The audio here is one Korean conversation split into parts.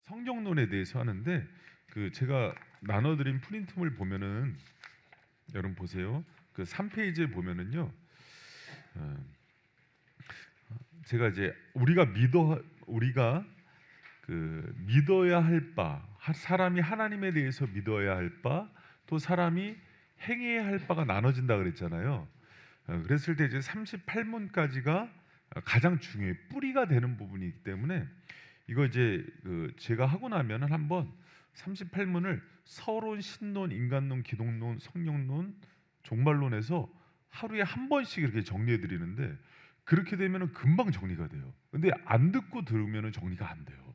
성경론에 대해서 하는데 제가 나눠드린 프린트물 보면은 여러분 보세요. 그 3페이지에 보면은요. 어, 제가 이제 우리가 믿어야 할 바, 사람이 하나님에 대해서 믿어야 할 바, 또 사람이 행해야 할 바가 나눠진다 그랬잖아요. 그랬을 때 이제 38문까지가 가장 중요해요. 뿌리가 되는 부분이기 때문에 이거 이제 제가 하고 나면은 한번 38문을 서론, 신론, 인간론, 기독론, 성령론, 종말론에서 하루에 한 번씩 이렇게 정리해 드리는데 그렇게 되면은 금방 정리가 돼요. 근데 안 듣고 들으면은 정리가 안 돼요.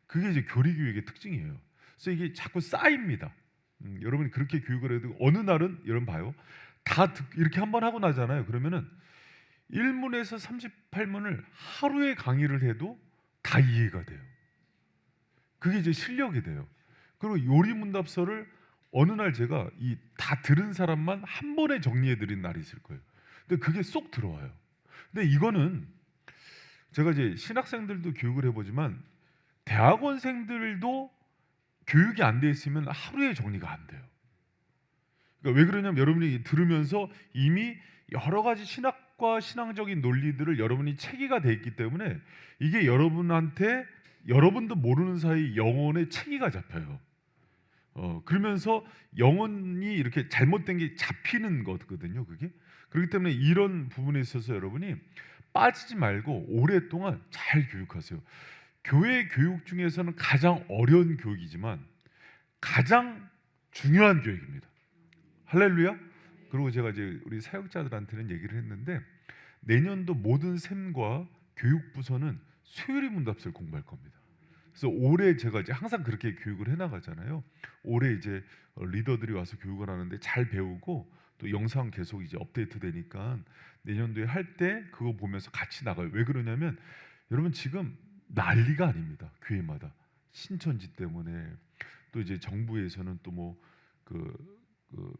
그게 이제 교리 교육의 특징이에요. 그래서 이게 자꾸 쌓입니다. 여러분이 그렇게 교육을 해도 어느 날은 여러분 봐요. 이렇게 한 번 하고 나잖아요. 그러면은 1문에서 38문을 하루에 강의를 해도 다 이해가 돼요. 그게 이제 실력이 돼요. 그리고 요리문답서를 어느 날 제가 이 다 들은 사람만 한 번에 정리해 드린 날이 있을 거예요. 근데 그게 쏙 들어와요. 근데 이거는 제가 이제 신학생들도 교육을 해보지만 대학원생들도 교육이 안 돼 있으면 하루에 정리가 안 돼요. 그러니까 왜 그러냐면 여러분이 들으면서 이미 여러 가지 신학과 신앙적인 논리들을 여러분이 체계가 돼 있기 때문에 이게 여러분도 모르는 사이 영혼의 체계가 잡혀요. 그러면서 영혼이 이렇게 잘못된 게 잡히는 거거든요. 그게 그렇기 때문에 이런 부분에 있어서 여러분이 빠지지 말고 오랫동안 잘 교육하세요. 교회 교육 중에서는 가장 어려운 교육이지만 가장 중요한 교육입니다. 할렐루야. 그리고 제가 이제 우리 사역자들한테는 얘기를 했는데 내년도 모든 샘과 교육부서는 수요일 문답서를 공부할 겁니다. 그래서 올해 제가 이제 항상 그렇게 교육을 해나가잖아요. 올해 이제 리더들이 와서 교육을 하는데 잘 배우고 또 영상 계속 이제 업데이트 되니까 내년도에 할 때 그거 보면서 같이 나가요. 왜 그러냐면 여러분 지금 난리가 아닙니다. 교회마다 신천지 때문에 또 이제 정부에서는 또 뭐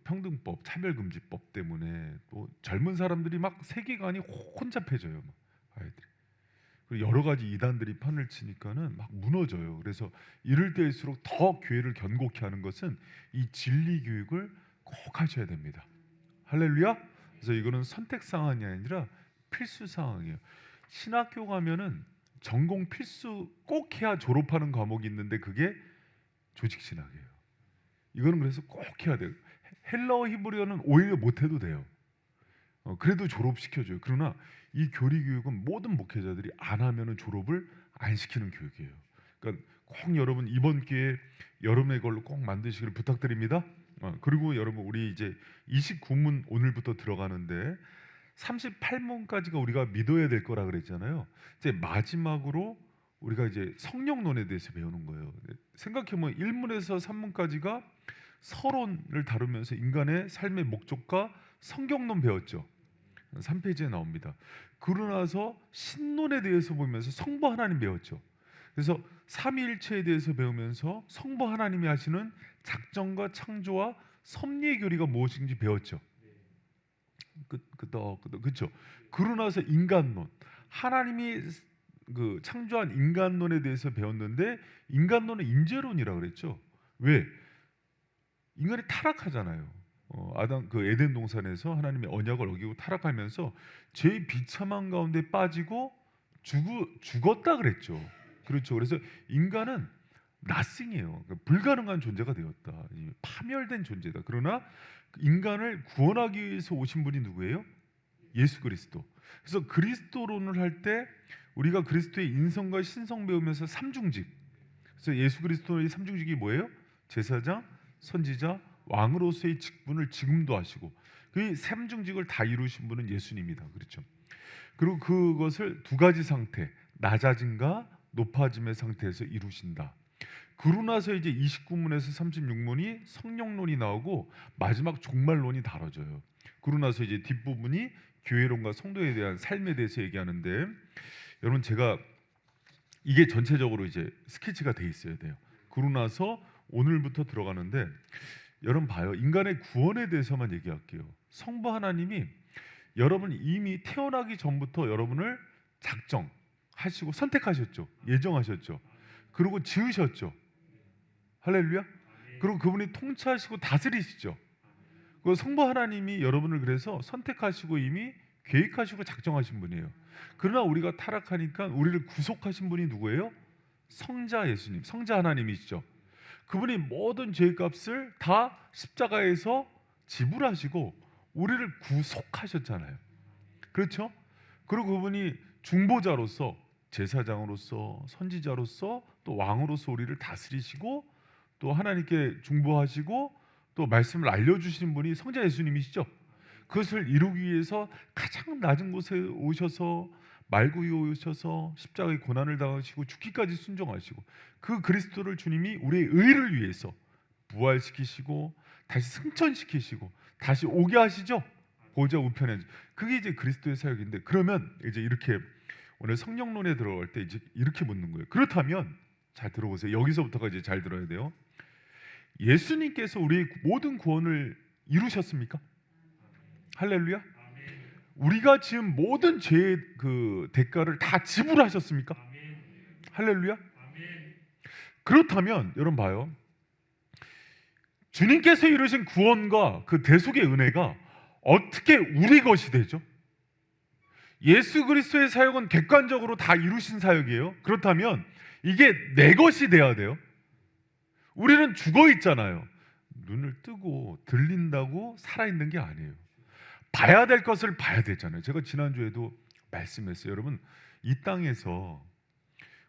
평등법, 차별금지법 때문에 또 젊은 사람들이 막 세계관이 혼잡해져요. 막 아이들이. 그리고 여러 가지 이단들이 판을 치니까는 막 무너져요. 그래서 이럴 때일수록 더 교회를 견고케 하는 것은 이 진리 교육을 꼭 하셔야 됩니다. 할렐루야. 그래서 이거는 선택 사항이 아니라 필수 사항이에요. 신학교 가면은 전공 필수 꼭 해야 졸업하는 과목이 있는데 그게 조직 신학이에요. 이거는 그래서 꼭 해야 돼요. 헬라어 히브리어는 오히려 못해도 돼요. 그래도 졸업시켜줘요. 그러나 이 교리 교육은 모든 목회자들이 안 하면은 졸업을 안 시키는 교육이에요. 그러니까 꼭 여러분 이번 기회에 여름의 걸로 꼭 만드시기를 부탁드립니다. 그리고 여러분 우리 이제 29문 오늘부터 들어가는데 38문까지가 우리가 믿어야 될 거라 그랬잖아요. 이제 마지막으로 우리가 이제 성령론에 대해서 배우는 거예요. 생각해보면 1문에서 3문까지가 서론을 다루면서 인간의 삶의 목적과 성경론 배웠죠. 3페이지에 나옵니다. 그러고 나서 신론에 대해서 보면서 성부 하나님 배웠죠. 그래서 삼위일체에 대해서 배우면서 성부 하나님이 하시는 작정과 창조와 섭리의 교리가 무엇인지 배웠죠. 그렇죠. 그러고 나서 인간론, 하나님이 창조한 인간론에 대해서 배웠는데 인간론은 임재론이라고 그랬죠. 왜? 인간이 타락하잖아요. 아담 에덴 동산에서 하나님의 언약을 어기고 타락하면서 죄의 비참한 가운데 빠지고 죽었다 그랬죠. 그렇죠. 그래서 인간은 nothing이에요. 그러니까 불가능한 존재가 되었다. 파멸된 존재다. 그러나 인간을 구원하기 위해서 오신 분이 누구예요? 예수 그리스도. 그래서 그리스도론을 할 때 우리가 그리스도의 인성과 신성 배우면서 삼중직. 그래서 예수 그리스도의 삼중직이 뭐예요? 제사장, 선지자, 왕으로서의 직분을 지금도 하시고 그 삼중직을 다 이루신 분은 예수님이다. 그렇죠. 그리고 그것을 두 가지 상태, 낮아짐과 높아짐의 상태에서 이루신다. 그러고 나서 이제 29문에서 36문이 성령론이 나오고 마지막 종말론이 다뤄져요. 그러고 나서 이제 뒷부분이 교회론과 성도에 대한 삶에 대해서 얘기하는데 여러분 제가 이게 전체적으로 이제 스케치가 돼 있어야 돼요. 그러고 나서 오늘부터 들어가는데 여러분 봐요. 인간의 구원에 대해서만 얘기할게요. 성부 하나님이 여러분 이미 태어나기 전부터 여러분을 작정하시고 선택하셨죠. 예정하셨죠. 그리고 지으셨죠. 할렐루야. 그리고 그분이 통치하시고 다스리시죠. 그 성부 하나님이 여러분을 그래서 선택하시고 이미 계획하시고 작정하신 분이에요. 그러나 우리가 타락하니까 우리를 구속하신 분이 누구예요? 성자 예수님, 성자 하나님이시죠. 그분이 모든 죄값을 다 십자가에서 지불하시고 우리를 구속하셨잖아요. 그렇죠? 그리고 그분이 중보자로서, 제사장으로서, 선지자로서, 또 왕으로서 우리를 다스리시고 또 하나님께 중보하시고 또 말씀을 알려주시는 분이 성자 예수님이시죠. 그것을 이루기 위해서 가장 낮은 곳에 오셔서 말구이 오셔서 십자가의 고난을 당하시고 죽기까지 순종하시고 그 그리스도를 주님이 우리의 의를 위해서 부활시키시고 다시 승천시키시고 다시 오게 하시죠. 보좌 우편에. 그게 이제 그리스도의 사역인데, 그러면 이제 이렇게 오늘 성령론에 들어갈 때 이제 이렇게 묻는 거예요. 그렇다면 잘 들어보세요. 여기서부터가 이제 잘 들어야 돼요. 예수님께서 우리의 모든 구원을 이루셨습니까? 할렐루야. 우리가 지은 모든 죄의 그 대가를 다 지불하셨습니까? 할렐루야. 그렇다면 여러분 봐요. 주님께서 이루신 구원과 그 대속의 은혜가 어떻게 우리 것이 되죠? 예수 그리스도의 사역은 객관적으로 다 이루신 사역이에요. 그렇다면 이게 내 것이 돼야 돼요. 우리는 죽어 있잖아요. 눈을 뜨고 들린다고 살아있는 게 아니에요. 봐야 될 것을 봐야 되잖아요. 제가 지난주에도 말씀했어요. 여러분, 이 땅에서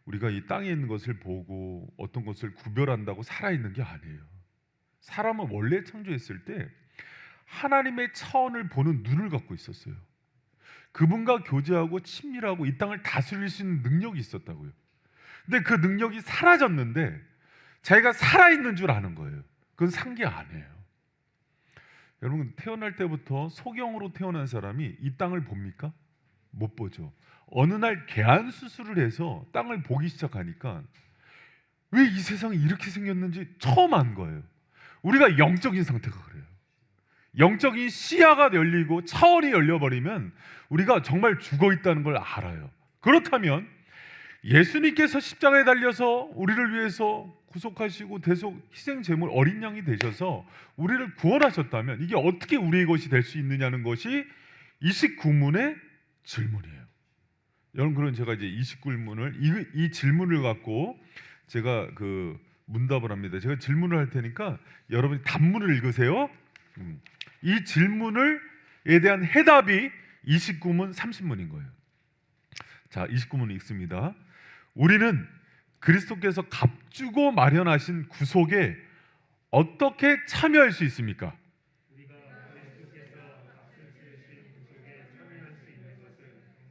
우리가 이 땅에 있는 것을 보고 어떤 것을 구별한다고 살아있는 게 아니에요. 사람은 원래 창조했을 때 하나님의 차원을 보는 눈을 갖고 있었어요. 그분과 교제하고 친밀하고 이 땅을 다스릴 수 있는 능력이 있었다고요. 근데 그 능력이 사라졌는데 자기가 살아있는 줄 아는 거예요. 그건 산 게 아니에요. 여러분, 태어날 때부터 소경으로 태어난 사람이 이 땅을 봅니까? 못 보죠. 어느 날 개안 수술을 해서 땅을 보기 시작하니까 왜 이 세상이 이렇게 생겼는지 처음 안 거예요. 우리가 영적인 상태가 그래요. 영적인 시야가 열리고 차원이 열려버리면 우리가 정말 죽어 있다는 걸 알아요. 그렇다면 예수님께서 십자가에 달려서 우리를 위해서 구속하시고 대속 희생 제물 어린 양이 되셔서 우리를 구원하셨다면 이게 어떻게 우리의 것이 될 수 있느냐는 것이 29문의 질문이에요. 여러분, 그럼 제가 이제 29문을 이 질문을 갖고 제가 그 문답을 합니다. 제가 질문을 할 테니까 여러분이 답문을 읽으세요. 이 질문에 대한 해답이 29문 30문인 거예요. 자, 29문 읽습니다. 우리는 그리스도께서 값주고 마련하신 구속에 어떻게 참여할 수 있습니까? 우리가 그리스도께서 값을 치르신 구속에 참여할 수 있는 것은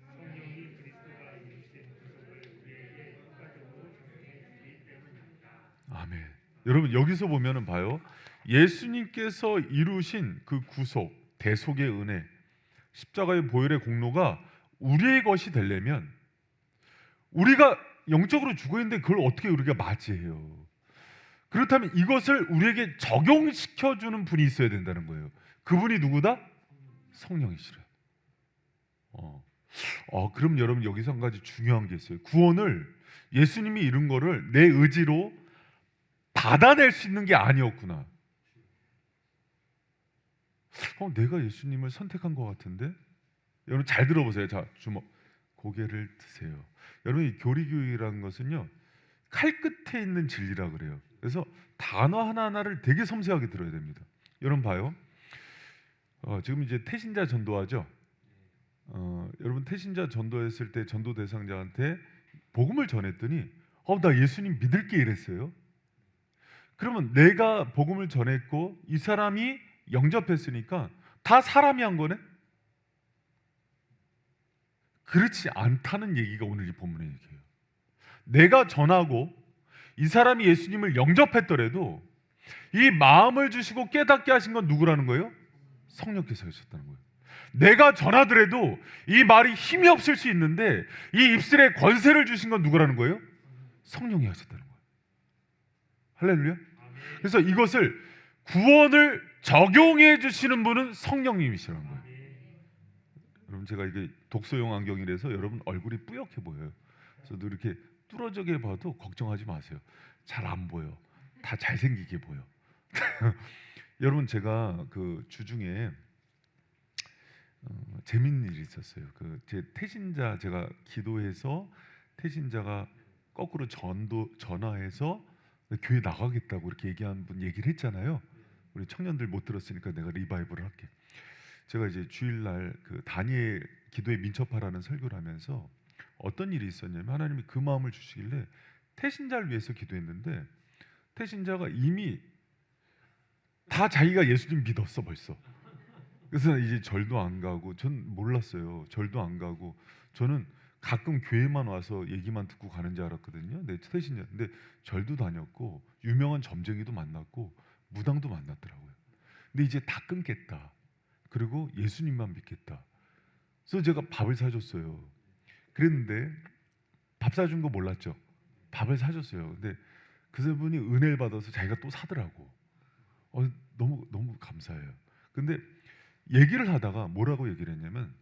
성령이 그리스도가 이루신 구속을 우리에게 효과적으로 적용해 주기 때문입니다. 아멘. 여러분, 여기서 보면은 봐요. 예수님께서 이루신 그 구속, 대속의 은혜, 십자가의 보혈의 공로가 우리의 것이 되려면 우리가 영적으로 죽어 있는데 그걸 어떻게 우리가 맞이해요? 그렇다면 이것을 우리에게 적용시켜 주는 분이 있어야 된다는 거예요. 그분이 누구다? 성령이시래. 그럼 여러분, 여기서 한 가지 중요한 게 있어요. 구원을 예수님이 이룬 거를 내 의지로 받아낼 수 있는 게 아니었구나. 내가 예수님을 선택한 것 같은데? 여러분 잘 들어보세요. 자, 주먹, 고개를 드세요. 여러분, 이 교리교육이라는 것은요, 칼 끝에 있는 진리라 그래요. 그래서 단어 하나하나를 되게 섬세하게 들어야 됩니다. 여러분 봐요. 지금 이제 태신자 전도하죠. 여러분, 태신자 전도했을 때 전도 대상자한테 복음을 전했더니 나 예수님 믿을게 이랬어요. 그러면 내가 복음을 전했고 이 사람이 영접했으니까 다 사람이 한 거네? 그렇지 않다는 얘기가 오늘 이 본문의 얘기예요. 내가 전하고 이 사람이 예수님을 영접했더라도 이 마음을 주시고 깨닫게 하신 건 누구라는 거예요? 성령께서 하셨다는 거예요. 내가 전하더라도 이 말이 힘이 없을 수 있는데 이 입술에 권세를 주신 건 누구라는 거예요? 성령이 하셨다는 거예요. 할렐루야. 그래서 이것을 구원을 적용해 주시는 분은 성령님이시라는 거예요. 여러분, 제가 이게 독서용 안경이라서 여러분 얼굴이 뿌옇게 보여요. 저도 이렇게 뚫어져게 봐도 걱정하지 마세요. 잘 안 보여. 다 잘생기게 보여. 여러분, 제가 그 주중에 재밌는 일이 있었어요. 그 제 태신자, 제가 기도해서 태신자가 거꾸로 전화해서 교회 나가겠다고 이렇게 얘기한 분 얘기를 했잖아요. 우리 청년들 못 들었으니까 내가 리바이벌을 할게. 제가 이제 주일날 그 다니엘 기도에 민첩하라는 설교를 하면서 어떤 일이 있었냐면, 하나님이 그 마음을 주시길래 태신자를 위해서 기도했는데, 태신자가 이미 다 자기가 예수님 믿었어 벌써. 그래서 이제 절도 안 가고, 전 몰랐어요. 절도 안 가고, 저는 가끔 교회만 와서 얘기만 듣고 가는 줄 알았거든요. 네, 태신자. 근데 절도 다녔고 유명한 점쟁이도 만났고 무당도 만났더라고요. 근데 이제 다 끊겠다. 그리고 예수님만 믿겠다. 그래서 제가 밥을 사줬어요. 그랬는데 밥 사준 거 몰랐죠. 밥을 사줬어요. 근데 그분이 은혜를 받아서 자기가 또 사더라고. 너무 감사해요. 근데 얘기를 하다가 뭐라고 얘기를 했냐면,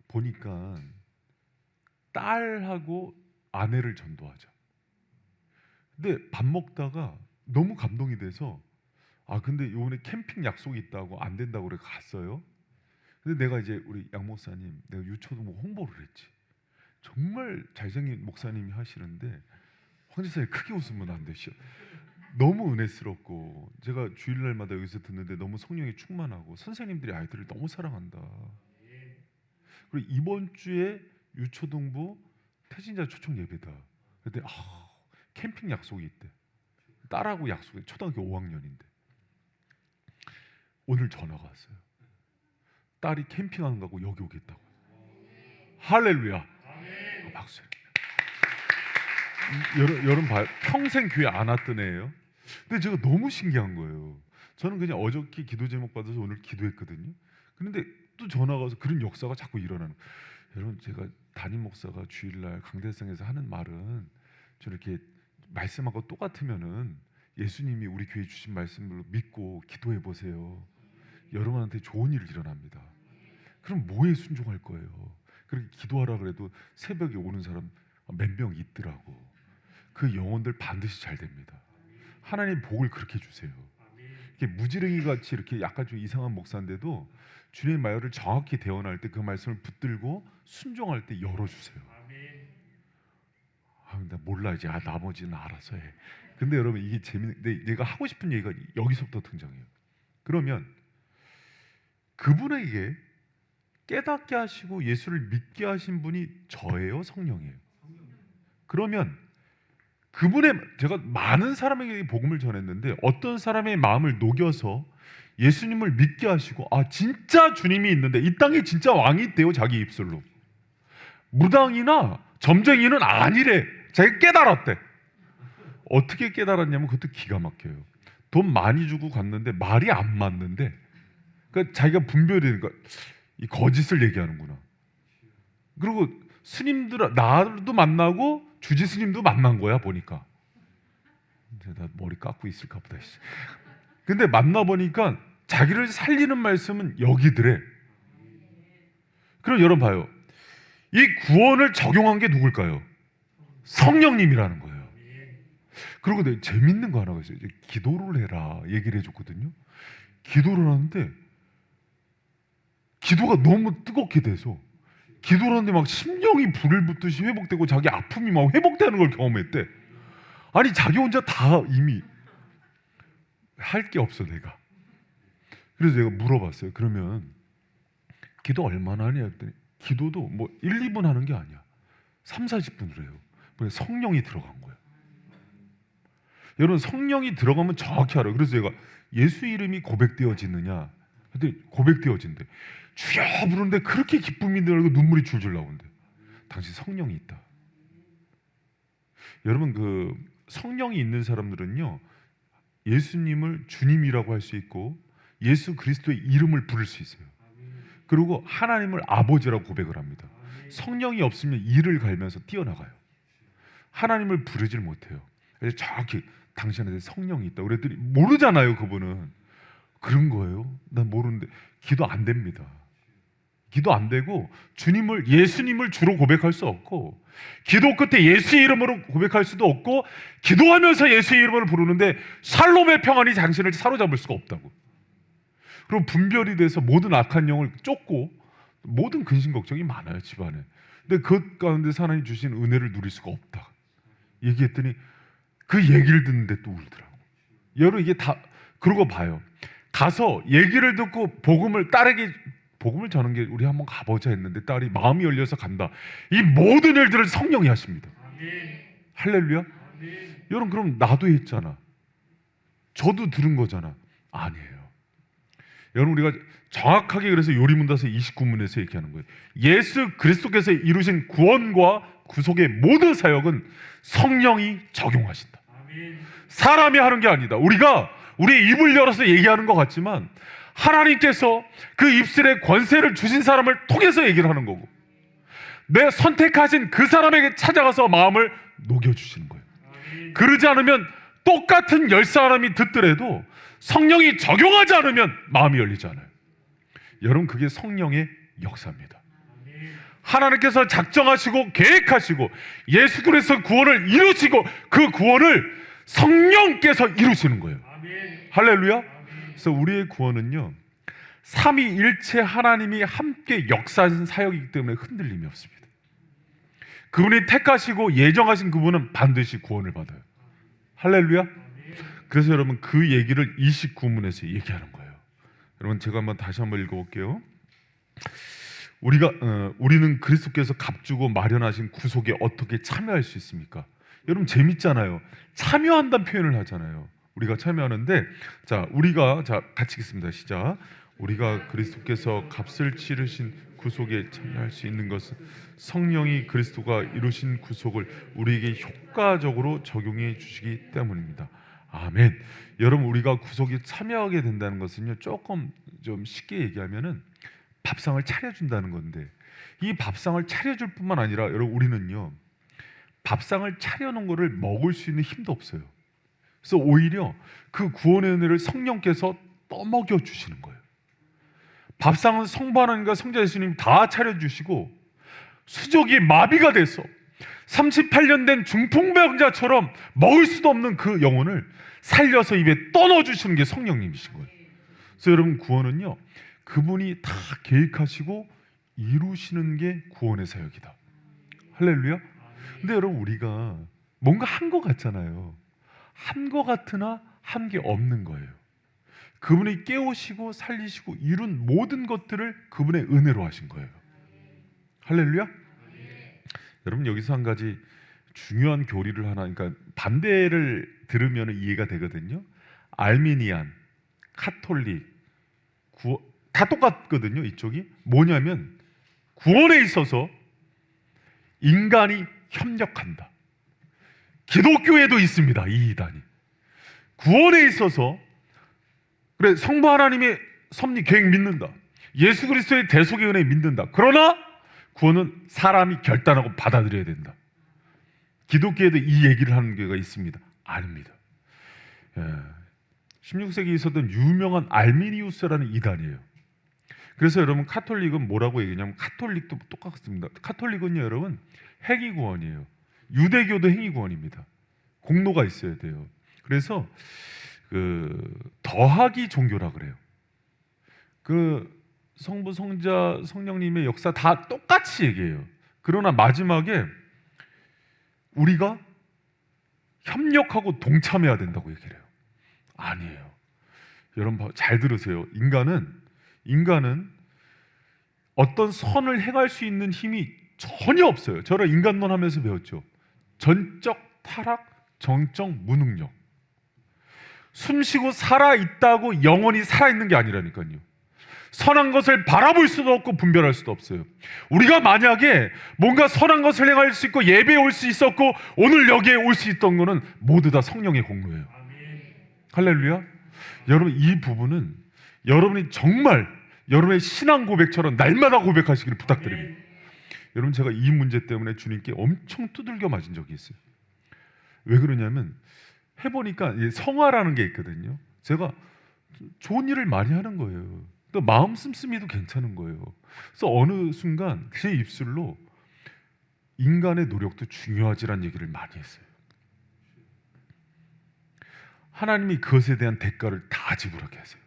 보니까 딸하고 아내를 전도하자. 근데 밥 먹다가 너무 감동이 돼서, 근데 요번에 캠핑 약속이 있다고 안 된다고 그래 갔어요. 근데 내가 이제 우리 양 목사님, 내가 유초등부 홍보를 했지. 정말 잘생긴 목사님이 하시는데 황 지사님 크게 웃으면 안 되시오. 너무 은혜스럽고, 제가 주일날마다 여기서 듣는데 너무 성령이 충만하고, 선생님들이 아이들을 너무 사랑한다. 그리고 이번 주에 유초등부 태신자 초청 예배다. 그때 캠핑 약속이 있대. 딸하고 약속이 초등학교 5학년인데 오늘 전화가 왔어요. 딸이 캠핑하는 거고 여기 오겠다고. 할렐루야. 박수. 여러분 봐요. 평생 교회 안 왔던 애예요. 근데 제가 너무 신기한 거예요. 저는 그냥 어저께 기도 제목 받아서 오늘 기도했거든요. 그런데 또 전화가 와서 그런 역사가 자꾸 일어나는 거예요. 여러분, 제가 담임 목사가 주일날 강대상에서 하는 말은, 저렇게 말씀하고 똑같으면은 예수님이 우리 교회 주신 말씀으로 믿고 기도해 보세요. 여러분한테 좋은 일이 일어납니다. 그럼 뭐에 순종할 거예요? 그렇게 기도하라 그래도 새벽에 오는 사람 몇 명 있더라고. 그 영혼들 반드시 잘 됩니다. 하나님 복을 그렇게 주세요. 이렇게 무지랭이 같이 이렇게 약간 좀 이상한 목사인데도 주님의 말을 정확히 대언할 때 그 말씀을 붙들고 순종할 때 열어주세요. 나 몰라 이제. 나머지는 알아서 해. 근데 여러분, 이게 재밌는데, 내가 하고 싶은 얘기가 여기서부터 등장해요. 그러면 그분에게 깨닫게 하시고 예수를 믿게 하신 분이 저예요, 성령이에요? 그러면 제가 많은 사람에게 복음을 전했는데, 어떤 사람의 마음을 녹여서 예수님을 믿게 하시고, 진짜 주님이 있는데, 이 땅에 진짜 왕이 있대요. 자기 입술로. 무당이나 점쟁이는 아니래. 자기가 깨달았대. 어떻게 깨달았냐면, 그것도 기가 막혀요. 돈 많이 주고 갔는데 말이 안 맞는데, 그러니까 자기가 분별이 되니까 이 거짓을 얘기하는구나. 그리고 스님들, 나도 만나고 주지 스님도 만난 거야 보니까. 나 머리 깎고 있을까 보다. 근데 만나보니까 자기를 살리는 말씀은 여기더래. 그럼 여러분 봐요. 이 구원을 적용한 게 누굴까요? 성령님이라는 거예요. 그리고 내가 재밌는 거 하나가 있어요. 기도를 해라 얘기를 해줬거든요. 기도를 하는데 기도가 너무 뜨겁게 돼서, 기도를 하는데 막 심령이 불을 붙듯이 회복되고 자기 아픔이 막 회복되는 걸 경험했대. 아니, 자기 혼자 다 이미 할 게 없어 내가. 그래서 내가 물어봤어요. 그러면 기도 얼마나 하냐 했더니, 기도도 뭐 1, 2분 하는 게 아니야. 3, 40분을 해요. 성령이 들어간 거예요. 여러분, 성령이 들어가면 정확히 알아요. 그래서 제가 예수 이름이 고백되어지느냐 근데 고백되어진대. 주여 부르는데 그렇게 기쁨이 들고 눈물이 줄줄 나온대. 당신 성령이 있다. 여러분, 그 성령이 있는 사람들은요, 예수님을 주님이라고 할 수 있고 예수 그리스도의 이름을 부를 수 있어요. 그리고 하나님을 아버지라고 고백을 합니다. 성령이 없으면 이를 갈면서 뛰어나가요. 하나님을 부르질 못해요. 그래서 정확히 당신 안에 성령이 있다 그랬더니, 모르잖아요 그분은. 그런 거예요. 난 모르는데 기도 안 됩니다. 기도 안 되고 예수님을 주로 고백할 수 없고, 기도 끝에 예수의 이름으로 고백할 수도 없고, 기도하면서 예수의 이름을 부르는데 샬롬의 평안이 당신을 사로잡을 수가 없다고. 그리고 분별이 돼서 모든 악한 영을 쫓고 모든 근심 걱정이 많아요, 집안에. 근데 그 가운데 하나님 주신 은혜를 누릴 수가 없다 얘기했더니 그 얘기를 듣는데 또 울더라고. 여러분, 이게 다 그러고 봐요. 가서 얘기를 듣고 복음을 전하는 게 우리 한번 가보자 했는데 딸이 마음이 열려서 간다. 이 모든 일들을 성령이 하십니다. 아멘. 할렐루야. 아멘. 여러분, 그럼 나도 했잖아, 저도 들은 거잖아. 아니에요. 여러분, 우리가 정확하게 그래서 요리문답서 29문에서 얘기하는 거예요. 예수 그리스도께서 이루신 구원과 구속의 모든 사역은 성령이 적용하신다. 아멘. 사람이 하는 게 아니다. 우리가 우리의 입을 열어서 얘기하는 것 같지만 하나님께서 그 입술에 권세를 주신 사람을 통해서 얘기를 하는 거고, 내 선택하신 그 사람에게 찾아가서 마음을 녹여주시는 거예요. 아멘. 그러지 않으면 똑같은 10사람이 듣더라도 성령이 적용하지 않으면 마음이 열리지 않아요. 여러분, 그게 성령의 역사입니다. 아멘. 하나님께서 작정하시고 계획하시고 예수 그리스도 구원을 이루시고 그 구원을 성령께서 이루시는 거예요. 아멘. 할렐루야. 아멘. 그래서 우리의 구원은요, 삼위일체 하나님이 함께 역사하신 사역이기 때문에 흔들림이 없습니다. 그분이 택하시고 예정하신 그분은 반드시 구원을 받아요. 할렐루야. 그래서 여러분, 그 얘기를 29문에서 얘기하는 거예요. 여러분, 제가 다시 한번 읽어볼게요. 우리는 그리스도께서 값주고 마련하신 구속에 어떻게 참여할 수 있습니까? 여러분, 재밌잖아요. 참여한다는 표현을 하잖아요. 우리가 참여하는데, 우리가 같이 읽겠습니다. 시작. 우리가 그리스도께서 값을 치르신 구속에 참여할 수 있는 것은 성령이 그리스도가 이루신 구속을 우리에게 효과적으로 적용해 주시기 때문입니다. 아멘. 여러분, 우리가 구속에 참여하게 된다는 것은요, 조금 좀 쉽게 얘기하면은 밥상을 차려준다는 건데, 이 밥상을 차려줄 뿐만 아니라 여러분, 우리는요, 밥상을 차려놓은 거를 먹을 수 있는 힘도 없어요. 그래서 오히려 그 구원의 은혜를 성령께서 떠먹여 주시는 거예요. 밥상은 성부 하나님과 성자 예수님 다 차려주시고, 수족이 마비가 돼서 38년 된 중풍병자처럼 먹을 수도 없는 그 영혼을 살려서 입에 떠넣어주시는 게 성령님이신 거예요. 그래서 여러분, 구원은요, 그분이 다 계획하시고 이루시는 게 구원의 사역이다. 할렐루야. 근데 여러분, 우리가 뭔가 한 것 같잖아요. 한 것 같으나 한 게 없는 거예요. 그분이 깨우시고 살리시고 이룬 모든 것들을 그분의 은혜로 하신 거예요. 할렐루야. 여러분, 여기서 한 가지 중요한 교리를 하나, 그러니까 반대를 들으면 이해가 되거든요. 알미니안, 카톨릭, 다 똑같거든요. 이쪽이 뭐냐면, 구원에 있어서 인간이 협력한다. 기독교에도 있습니다, 이 이단이. 구원에 있어서 그래, 성부 하나님의 섭리 계획 믿는다. 예수 그리스도의 대속의 은혜 믿는다. 그러나 구원은 사람이 결단하고 받아들여야 된다. 기독교에도 이 얘기를 하는 교회가 있습니다. 아닙니다. 16세기에 있었던 유명한 알미니우스라는 이단이에요. 그래서 여러분, 카톨릭은 뭐라고 얘기하냐면, 카톨릭도 똑같습니다. 카톨릭은요, 여러분, 행위구원이에요. 유대교도 행위구원입니다. 공로가 있어야 돼요. 그래서 더하기 종교라 그래요. 성부, 성자, 성령님의 역사 다 똑같이 얘기해요. 그러나 마지막에 우리가 협력하고 동참해야 된다고 얘기를 해요. 아니에요. 여러분, 잘 들으세요. 인간은 어떤 선을 행할 수 있는 힘이 전혀 없어요. 저는 인간론 하면서 배웠죠. 전적 타락, 정적 무능력. 숨쉬고 살아있다고 영원히 살아있는 게 아니라니까요. 선한 것을 바라볼 수도 없고 분별할 수도 없어요. 우리가 만약에 뭔가 선한 것을 행할 수 있고 예배에 올 수 있었고 오늘 여기에 올 수 있던 거는 모두 다 성령의 공로예요. 할렐루야. 여러분, 이 부분은 여러분이 정말 여러분의 신앙 고백처럼 날마다 고백하시기를 부탁드립니다. 여러분, 제가 이 문제 때문에 주님께 엄청 두들겨 맞은 적이 있어요. 왜 그러냐면, 해보니까 성화라는 게 있거든요. 제가 좋은 일을 많이 하는 거예요. 또 마음 씀씀이도 괜찮은 거예요. 그래서 어느 순간 제 입술로 인간의 노력도 중요하지란 얘기를 많이 했어요. 하나님이 그것에 대한 대가를 다 지불하게 하세요.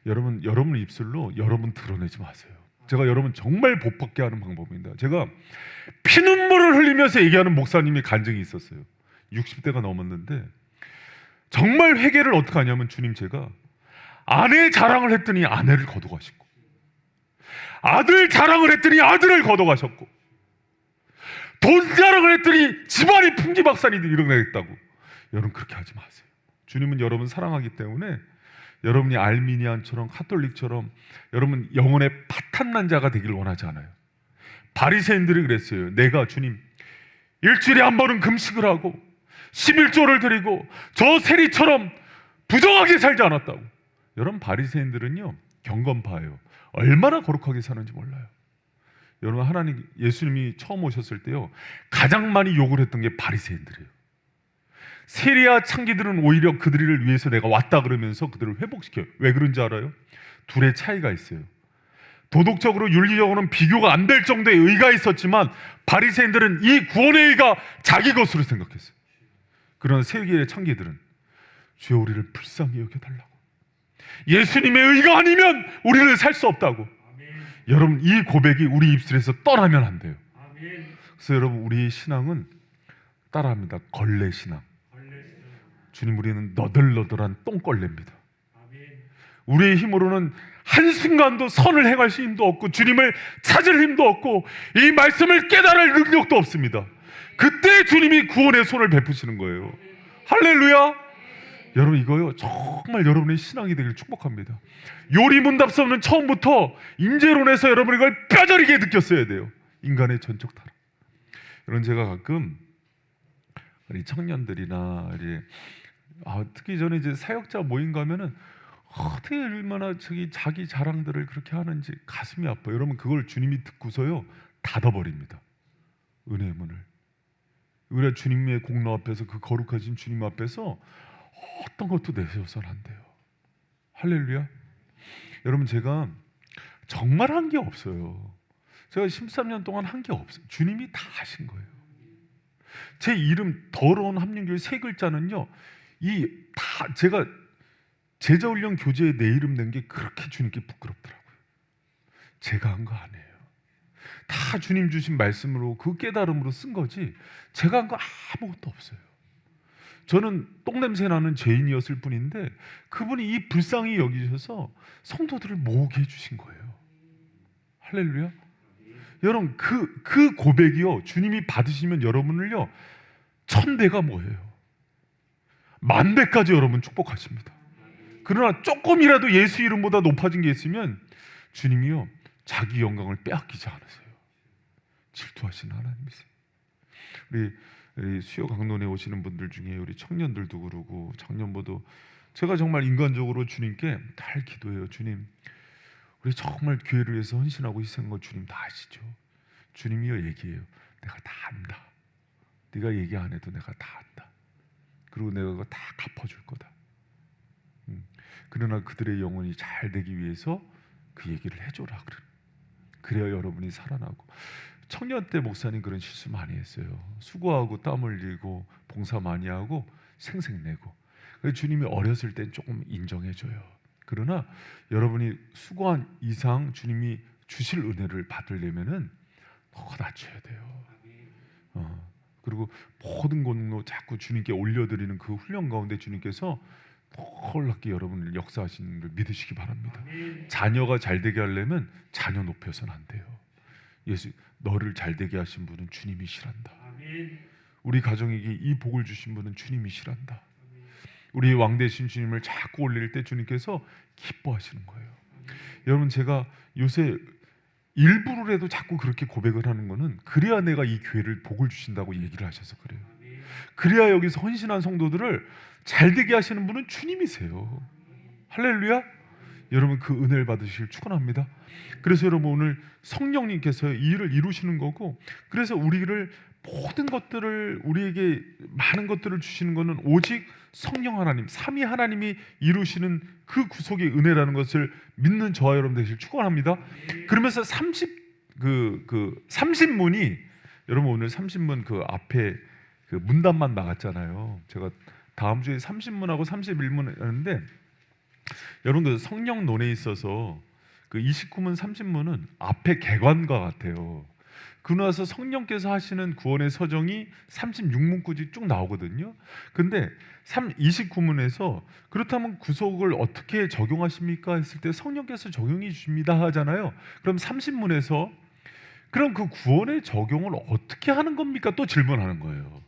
여러분 입술로 여러분 드러내지 마세요. 제가 여러분 정말 복 받게 하는 방법입니다. 제가 피눈물을 흘리면서 얘기하는 목사님이 간증이 있었어요. 60대가 넘었는데 정말 회개를 어떻게 하냐면, 주님, 제가 아내 자랑을 했더니 아내를 거둬가시고, 아들 자랑을 했더니 아들을 거둬가셨고, 돈 자랑을 했더니 집안이 풍지박산이 일어나겠다고. 여러분 그렇게 하지 마세요. 주님은 여러분 사랑하기 때문에 여러분이 알미니안처럼 카톨릭처럼 여러분 영혼의 파탄난 자가 되길 원하지 않아요. 바리새인들이 그랬어요. 내가 주님 일주일에 한 번은 금식을 하고 11조를 드리고 저 세리처럼 부정하게 살지 않았다고. 여러분 바리새인들은요 경건파예요. 얼마나 거룩하게 사는지 몰라요. 여러분 하나님, 예수님이 처음 오셨을 때요 가장 많이 욕을 했던 게 바리새인들이에요. 세리와 창기들은 오히려 그들을 위해서 내가 왔다 그러면서 그들을 회복시켜요. 왜 그런지 알아요? 둘의 차이가 있어요. 도덕적으로 윤리적으로는 비교가 안 될 정도의 의가 있었지만 바리새인들은 이 구원의 의가 자기 것으로 생각했어요. 그러나 세리와 창기들은 주여 우리를 불쌍히 여겨달라고, 예수님의 의가 아니면 우리는 살 수 없다고. 아멘. 여러분 이 고백이 우리 입술에서 떠나면 안 돼요. 아멘. 그래서 여러분 우리의 신앙은 따라합니다. 걸레 신앙. 주님, 우리는 너덜너덜한 똥걸레입니다. 아멘. 우리의 힘으로는 한순간도 선을 행할 수 힘도 없고 주님을 찾을 힘도 없고 이 말씀을 깨달을 능력도 없습니다. 그때 주님이 구원의 손을 베푸시는 거예요. 할렐루야. 여러분 이거요 정말 여러분의 신앙이 되길 축복합니다. 요리문답서는 처음부터 인재론에서 여러분 이걸 뼈저리게 느꼈어야 돼요. 인간의 전적 타락. 여러분 제가 가끔 우리 청년들이나 특히 저는 이제 사역자 모임 가면은 어떻게 얼마나 자기 자랑들을 그렇게 하는지 가슴이 아파요. 여러분 그걸 주님이 듣고서요 닫아버립니다. 은혜의 문을. 우리가 주님의 공로 앞에서, 그 거룩하신 주님 앞에서 어떤 것도 내세워서는 안 돼요. 할렐루야. 여러분 제가 정말 한 게 없어요. 제가 13년 동안 한 게 없어요. 주님이 다 하신 거예요. 제 이름 더러운 함령교회 세 글자는요 제가 제자훈련 교재에 내 이름 낸 게 그렇게 주님께 부끄럽더라고요. 제가 한 거 아니에요. 다 주님 주신 말씀으로 그 깨달음으로 쓴 거지 제가 한 거 아무것도 없어요. 저는 똥냄새 나는 죄인이었을 뿐인데 그분이 이 불쌍히 여기셔서 성도들을 모으게 해주신 거예요. 할렐루야. 여러분 그 고백이요 주님이 받으시면 여러분을요 1000배가 뭐예요? 10,000배까지 여러분 축복하십니다. 그러나 조금이라도 예수 이름보다 높아진 게 있으면 주님이요 자기 영광을 빼앗기지 않으세요. 질투하시는 하나님이세요. 우리 수요 강론에 오시는 분들 중에 우리 청년들도 그러고 작년보도 제가 정말 인간적으로 주님께 늘 기도해요. 주님, 우리 정말 교회를 위해서 헌신하고 희생한 거 주님 다 아시죠? 주님이요 얘기해요. 내가 다 안다. 네가 얘기 안 해도 내가 다 안다. 그리고 내가 그거 다 갚아줄 거다. 그러나 그들의 영혼이 잘 되기 위해서 그 얘기를 해줘라. 그래야 여러분이 살아나고. 청년 때 목사님 그런 실수 많이 했어요. 수고하고 땀 흘리고 봉사 많이 하고 생색내고. 주님이 어렸을 땐 조금 인정해줘요. 그러나 여러분이 수고한 이상 주님이 주실 은혜를 받으려면은 더 낮춰야 돼요. 그리고 모든 공로 자꾸 주님께 올려드리는 그 훈련 가운데 주님께서 놀랍게 여러분을 역사하시는 걸 믿으시기 바랍니다. 자녀가 잘 되게 하려면 자녀 높여서는 안 돼요. 예수, 너를 잘 되게 하신 분은 주님이시란다. 우리 가정에게 이 복을 주신 분은 주님이시란다. 우리 왕 되신 주님을 자꾸 올릴 때 주님께서 기뻐하시는 거예요. 여러분 제가 요새 일부러라도 자꾸 그렇게 고백을 하는 거는 그래야 내가 이 교회를 복을 주신다고 얘기를 하셔서 그래요. 그래야 여기서 헌신한 성도들을 잘 되게 하시는 분은 주님이세요. 할렐루야. 여러분 그 은혜를 받으시길 축원합니다. 그래서 여러분 오늘 성령님께서 이 일을 이루시는 거고, 그래서 우리를 모든 것들을 우리에게 많은 것들을 주시는 것은 오직 성령 하나님, 삼위 하나님이 이루시는 그 구속의 은혜라는 것을 믿는 저와 여러분 되시길 축원합니다. 그러면서 30문이 여러분 오늘 30문 그 앞에 그 문단만 나갔잖아요. 제가 다음 주에 30문하고 31문 하는데 여러분 그 성령론에 있어서 그 29문 30문은 앞에 개관과 같아요. 그러고 나서 성령께서 하시는 구원의 서정이 36문까지 쭉 나오거든요. 근데 29문에서 그렇다면 구속을 어떻게 적용하십니까? 했을 때 성령께서 적용해 주십니다 하잖아요. 그럼 30문에서 그럼 그 구원의 적용을 어떻게 하는 겁니까? 또 질문하는 거예요.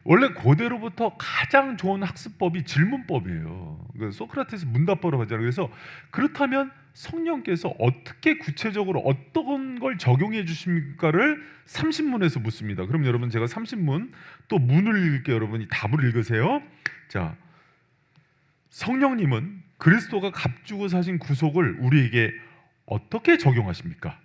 원래 고대로부터 가장 좋은 학습법이 질문법이에요. 소크라테스 문답법이라고 하잖아요. 그래서 그렇다면 성령께서 어떻게 구체적으로 어떤 걸 적용해 주십니까를 30문에서 묻습니다. 그럼 여러분 제가 30문 또 문을 읽을게요. 여러분이 답을 읽으세요. 자, 성령님은 그리스도가 값주고 사신 구속을 우리에게 어떻게 적용하십니까?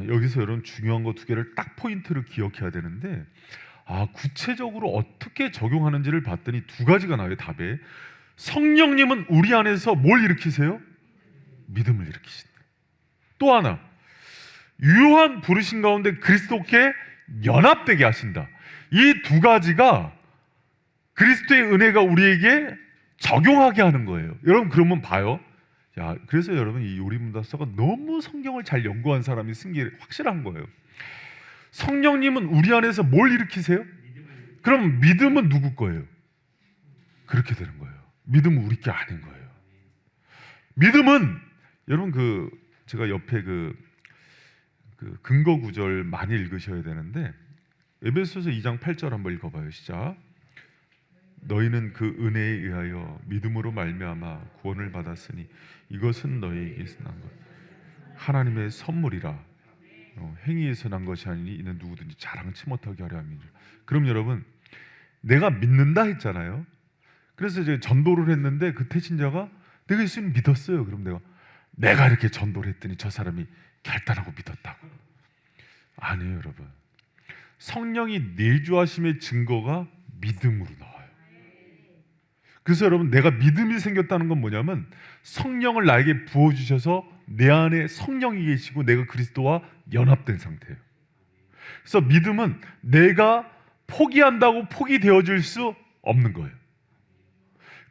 여기서 여러분 중요한 거 두 개를 딱 포인트를 기억해야 되는데 구체적으로 어떻게 적용하는지를 봤더니 두 가지가 나와요. 답에 성령님은 우리 안에서 뭘 일으키세요? 믿음을 일으키신다. 또 하나 유효한 부르신 가운데 그리스도께 연합되게 하신다. 이 두 가지가 그리스도의 은혜가 우리에게 적용하게 하는 거예요. 여러분 그러면 봐요. 야, 그래서 여러분 이 요리문답서가 너무 성경을 잘 연구한 사람이 쓴 게 확실한 거예요. 성령님은 우리 안에서 뭘 일으키세요? 그럼 믿음은 누구 거예요? 그렇게 되는 거예요. 믿음은 우리 게 아닌 거예요. 믿음은 여러분 제가 옆에 그 근거 구절 많이 읽으셔야 되는데 에베소서 2장 8절 한번 읽어봐요. 시작. 너희는 그 은혜에 의하여 믿음으로 말미암아 구원을 받았으니 이것은 너희에게서 난 것 하나님의 선물이라 행위에서 난 것이 아니니 이는 누구든지 자랑치 못하게 하려 함이니라. 그럼 여러분 내가 믿는다 했잖아요. 그래서 이제 전도를 했는데 그 태신자가 내가 예수님 믿었어요. 그럼 내가 이렇게 전도를 했더니 저 사람이 결단하고 믿었다고. 아니에요 여러분. 성령이 내주하심의 증거가 믿음으로 나와요. 그래서 여러분 내가 믿음이 생겼다는 건 뭐냐면 성령을 나에게 부어주셔서 내 안에 성령이 계시고 내가 그리스도와 연합된 상태예요. 그래서 믿음은 내가 포기한다고 포기되어질 수 없는 거예요.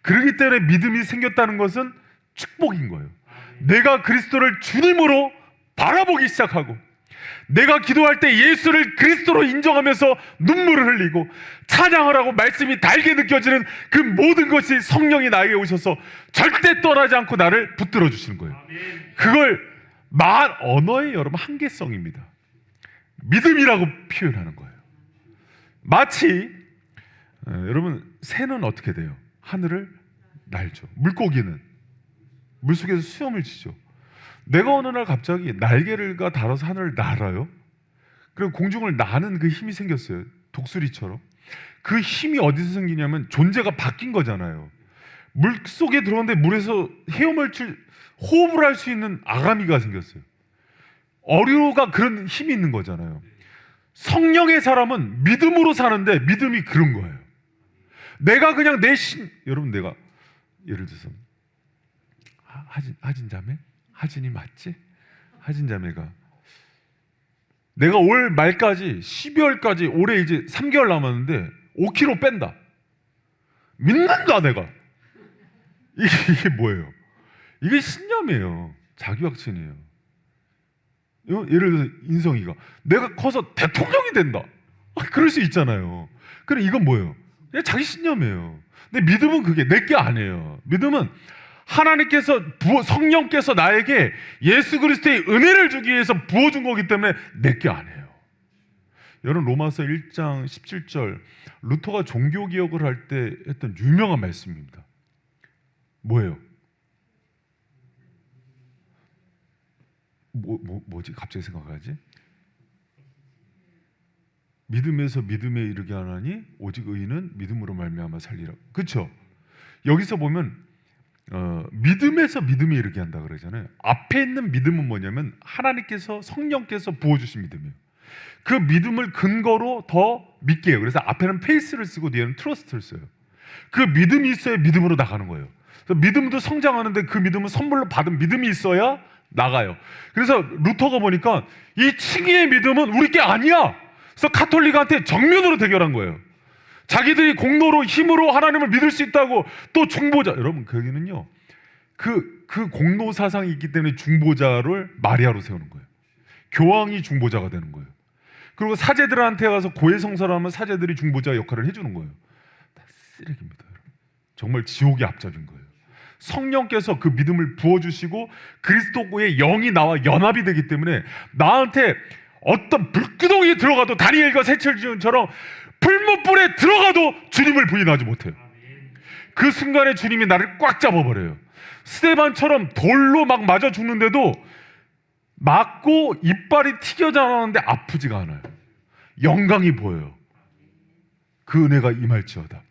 그렇기 때문에 믿음이 생겼다는 것은 축복인 거예요. 내가 그리스도를 주님으로 바라보기 시작하고 내가 기도할 때 예수를 그리스도로 인정하면서 눈물을 흘리고 찬양을 하고 말씀이 달게 느껴지는 그 모든 것이 성령이 나에게 오셔서 절대 떠나지 않고 나를 붙들어 주시는 거예요. 그걸 말 언어의 여러분 한계성입니다. 믿음이라고 표현하는 거예요. 마치 여러분 새는 어떻게 돼요? 하늘을 날죠. 물고기는 물속에서 수염을 지죠. 내가 어느 날 갑자기 날개를가 달아서 하늘을 날아요. 그리고 공중을 나는 그 힘이 생겼어요. 독수리처럼. 그 힘이 어디서 생기냐면 존재가 바뀐 거잖아요. 물속에 들어오는데 물에서 헤엄을 호흡을 할 수 있는 아가미가 생겼어요. 어류가 그런 힘이 있는 거잖아요. 성령의 사람은 믿음으로 사는데 믿음이 그런 거예요. 내가 그냥 여러분 내가 예를 들어서 하진 자매? 하진이 맞지? 하진 자매가 내가 올 말까지 12월까지 올해 이제 3개월 남았는데 5kg 뺀다. 믿는다 내가. 이게 뭐예요? 이게 신념이에요. 자기 확신이에요. 예를 들어서 인성이가 내가 커서 대통령이 된다. 그럴 수 있잖아요. 그럼 이건 뭐예요? 그냥 자기 신념이에요. 근데 믿음은 그게 내게 아니에요. 믿음은 하나님께서 성령께서 나에게 예수 그리스도의 은혜를 주기 위해서 부어준 거기 때문에 내게 아니에요. 여러분 로마서 1장 17절 루터가 종교개혁을 할 때 했던 유명한 말씀입니다. 뭐예요? 뭐지? 갑자기 생각하지? 믿음에서 믿음에 이르게 하나니 오직 의인은 믿음으로 말미암아 살리라. 그렇죠? 여기서 보면 믿음에서 믿음에 이르게 한다 그러잖아요. 앞에 있는 믿음은 뭐냐면 하나님께서 성령께서 부어주신 믿음이에요. 그 믿음을 근거로 더 믿게 해요. 그래서 앞에는 페이스를 쓰고 뒤에는 트러스트를 써요. 그 믿음이 있어야 믿음으로 나가는 거예요. 그래서 믿음도 성장하는데 그 믿음은 선물로 받은 믿음이 있어야 나가요. 그래서 루터가 보니까 이 칭의의 믿음은 우리 게 아니야. 그래서 카톨릭한테 정면으로 대결한 거예요. 자기들이 공로로 힘으로 하나님을 믿을 수 있다고 또 중보자. 여러분 거기는요 그 공로 사상이 있기 때문에 중보자를 마리아로 세우는 거예요. 교황이 중보자가 되는 거예요. 그리고 사제들한테 가서 고해성사를 하면 사제들이 중보자 역할을 해주는 거예요. 다 쓰레기입니다. 정말 지옥의 앞잡인 거예요. 성령께서 그 믿음을 부어주시고 그리스도의 영이 나와 연합이 되기 때문에 나한테 어떤 불구덩이에 들어가도 다니엘과 세철지은처럼 불못불에 들어가도 주님을 부인하지 못해요. 그 순간에 주님이 나를 꽉 잡아버려요. 스데반처럼 돌로 막 맞아 죽는데도 맞고 이빨이 튀겨나오는데 아프지가 않아요. 영광이 보여요. 그 은혜가 임할지어다.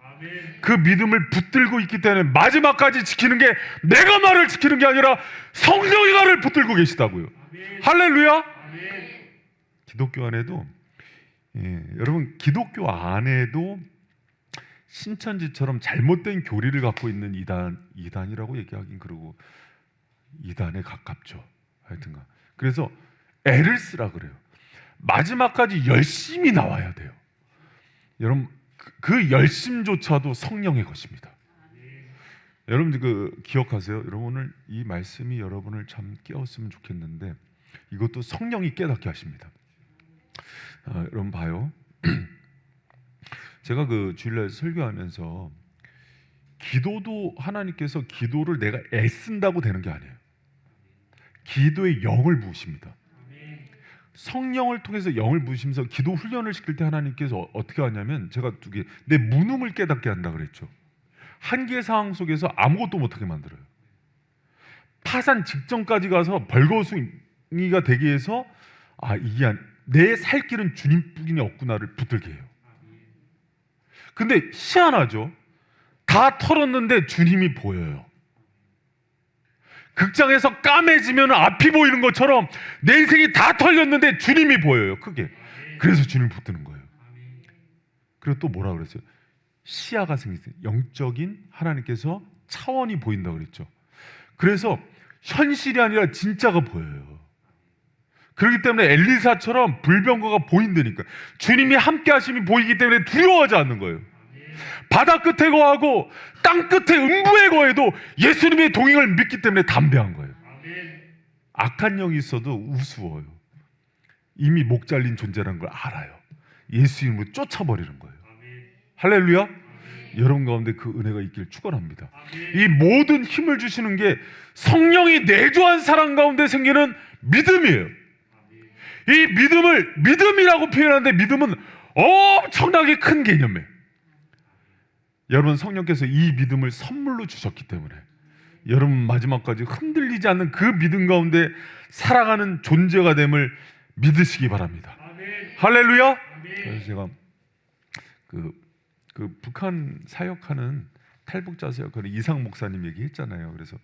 그 믿음을 붙들고 있기 때문에 마지막까지 지키는 게 내가 나를 지키는 게 아니라 성령이 나를 붙들고 계시다고요. 할렐루야. 기독교 안에도 여러분 기독교 안에도 신천지처럼 잘못된 교리를 갖고 있는 이단이라고 얘기하긴 그러고 이단에 가깝죠. 하여튼간 그래서 애를 쓰라 그래요. 마지막까지 열심히 나와야 돼요. 여러분 그 열심조차도 성령의 것입니다. 여러분 기억하세요. 여러분 오늘 이 말씀이 여러분을 참 깨웠으면 좋겠는데 이것도 성령이 깨닫게 하십니다. 여러분 봐요. 제가 주일날 설교하면서 기도도 하나님께서 기도를 내가 애쓴다고 되는 게 아니에요. 기도의 영을 부으십니다. 성령을 통해서 영을 부으시면서 기도 훈련을 시킬 때 하나님께서 어떻게 하냐면 제가 내 무능을 깨닫게 한다 그랬죠. 한계 상황 속에서 아무것도 못하게 만들어요. 파산 직전까지 가서 벌거숭이가 되게 해서 이게 내 살 길은 주님뿐이 없구나를 붙들게 해요. 근데 희한하죠. 다 털었는데 주님이 보여요. 극장에서 까매지면 앞이 보이는 것처럼 내 인생이 다 털렸는데 주님이 보여요. 크게. 그래서 주님을 붙드는 거예요. 그리고 또 뭐라 그랬어요? 시야가 생겼어요. 영적인 하나님께서 차원이 보인다고 그랬죠. 그래서 현실이 아니라 진짜가 보여요. 그렇기 때문에 엘리사처럼 불병거가 보인다니까. 주님이 함께 하심이 보이기 때문에 두려워하지 않는 거예요. 바다 끝에 거하고 땅 끝에 음부에 거해도 예수님의 동행을 믿기 때문에 담대한 거예요. 악한 영이 있어도 우스워요. 이미 목 잘린 존재라는 걸 알아요. 예수 이름으로 쫓아버리는 거예요. 할렐루야. 여러분 가운데 그 은혜가 있길 축원합니다. 이 모든 힘을 주시는 게 성령이 내주한 사람 가운데 생기는 믿음이에요. 이 믿음을 믿음이라고 표현하는데 믿음은 엄청나게 큰 개념이에요. 여러분 성령께서 이 믿음을 선물로 주셨기 때문에 여러분 마지막까지 흔들리지 않는 그 믿음 가운데 살아가는 존재가 됨을 믿으시기 바랍니다. 아멘. 할렐루야. 아멘. 그래서 제가 그 북한 사역하는 탈북자 사역하는 이상 목사님 얘기했잖아요. 그래서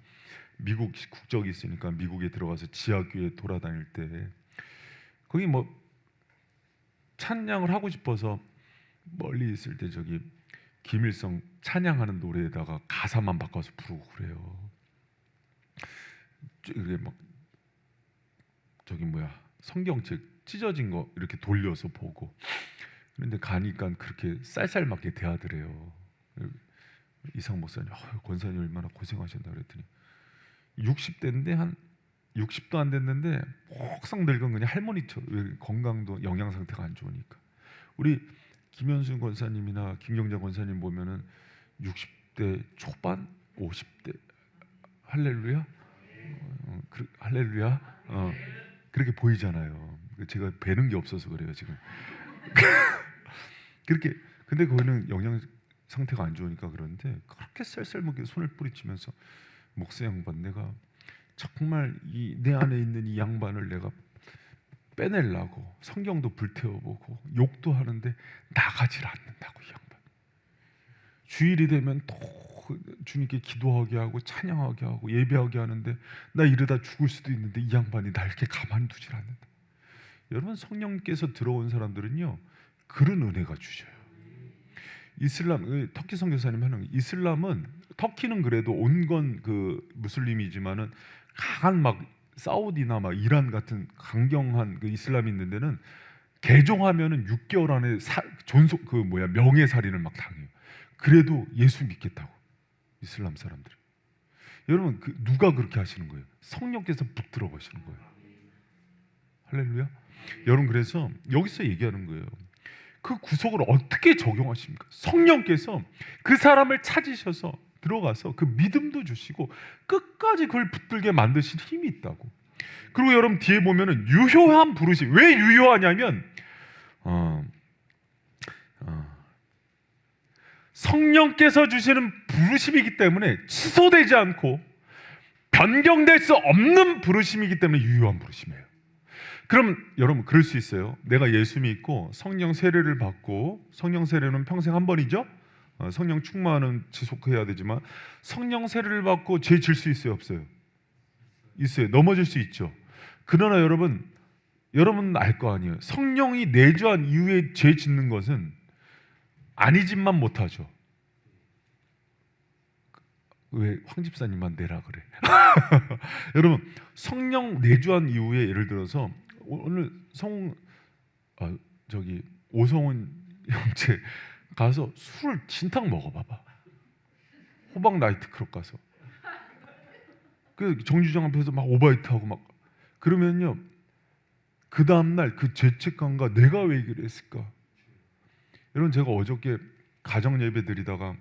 미국 국적이 있으니까 미국에 들어가서 지하교회 돌아다닐 때 거기 뭐 찬양을 하고 싶어서 멀리 있을 때 김일성 찬양하는 노래에다가 가사만 바꿔서 부르고 그래요. 이게 막 성경책 찢어진 거 이렇게 돌려서 보고 그런데 가니까 그렇게 쌀쌀맞게 대하더래요. 이상 목사님, 권사님 얼마나 고생하셨나 그랬더니 60대인데 한 60도 안 됐는데 폭삭 늙은 그냥 할머니처럼 건강도 영양 상태가 안 좋으니까 우리 김현순 권사님이나 김경자 권사님 보면은 60대 초반, 50대 할렐루야, 할렐루야, 그렇게 보이잖아요. 제가 뵈는 게 없어서 그래요 지금. 그렇게 근데 거기는 영양 상태가 안 좋으니까 그런데 그렇게 쌀쌀하게 손을 뿌리치면서 목사 양반 내가 정말 내 안에 있는 이 양반을 내가 빼내려고 성경도 불태워보고 욕도 하는데 나가질 않는다고. 이 양반 주일이 되면 또 주님께 기도하게 하고 찬양하게 하고 예배하게 하는데 나 이러다 죽을 수도 있는데 이 양반이 날 이렇게 가만히 두질 않는다. 여러분, 성령께서 들어온 사람들은요 그런 은혜가 주셔요. 이슬람, 터키 선교사님 하는, 이슬람은, 터키는 그래도 온건 그 무슬림이지만은 강한 막 사우디나 막 이란 같은 강경한 그 이슬람이 있는 데는 개종하면은 6개월 안에 존속 명예살인을 막 당해요. 그래도 예수 믿겠다고 이슬람 사람들이. 여러분, 누가 그렇게 하시는 거예요? 성령께서 붙들어 보시는 거예요. 할렐루야. 여러분, 그래서 여기서 얘기하는 거예요. 그 구속을 어떻게 적용하십니까? 성령께서 그 사람을 찾으셔서 들어가서 그 믿음도 주시고 끝까지 그걸 붙들게 만드신 힘이 있다고. 그리고 여러분 뒤에 보면은 유효한 부르심. 왜 유효하냐면 성령께서 주시는 부르심이기 때문에 취소되지 않고 변경될 수 없는 부르심이기 때문에 유효한 부르심이에요. 그럼 여러분 그럴 수 있어요. 내가 예수 믿고 성령 세례를 받고, 성령 세례는 평생 한 번이죠. 성령 충만은 지속해야 되지만 성령 세례를 받고 죄 질 수 있어요, 없어요? 있어요. 넘어질 수 있죠. 그러나 여러분 알 거 아니에요. 성령이 내주한 이후에 죄 짓는 것은 아니지만 못하죠. 왜 황 집사님만 내라 그래? 여러분, 성령 내주한 이후에 예를 들어서 오늘 오성훈 형제 가서 술을 진탕 먹어봐봐. 호박 나이트클럽 가서 그 정주장 앞에서 막 오바이트하고 막 그러면요, 그 다음날 그 죄책감과 내가 왜 그랬을까. 여러분, 제가 어저께 가정 예배 드리다가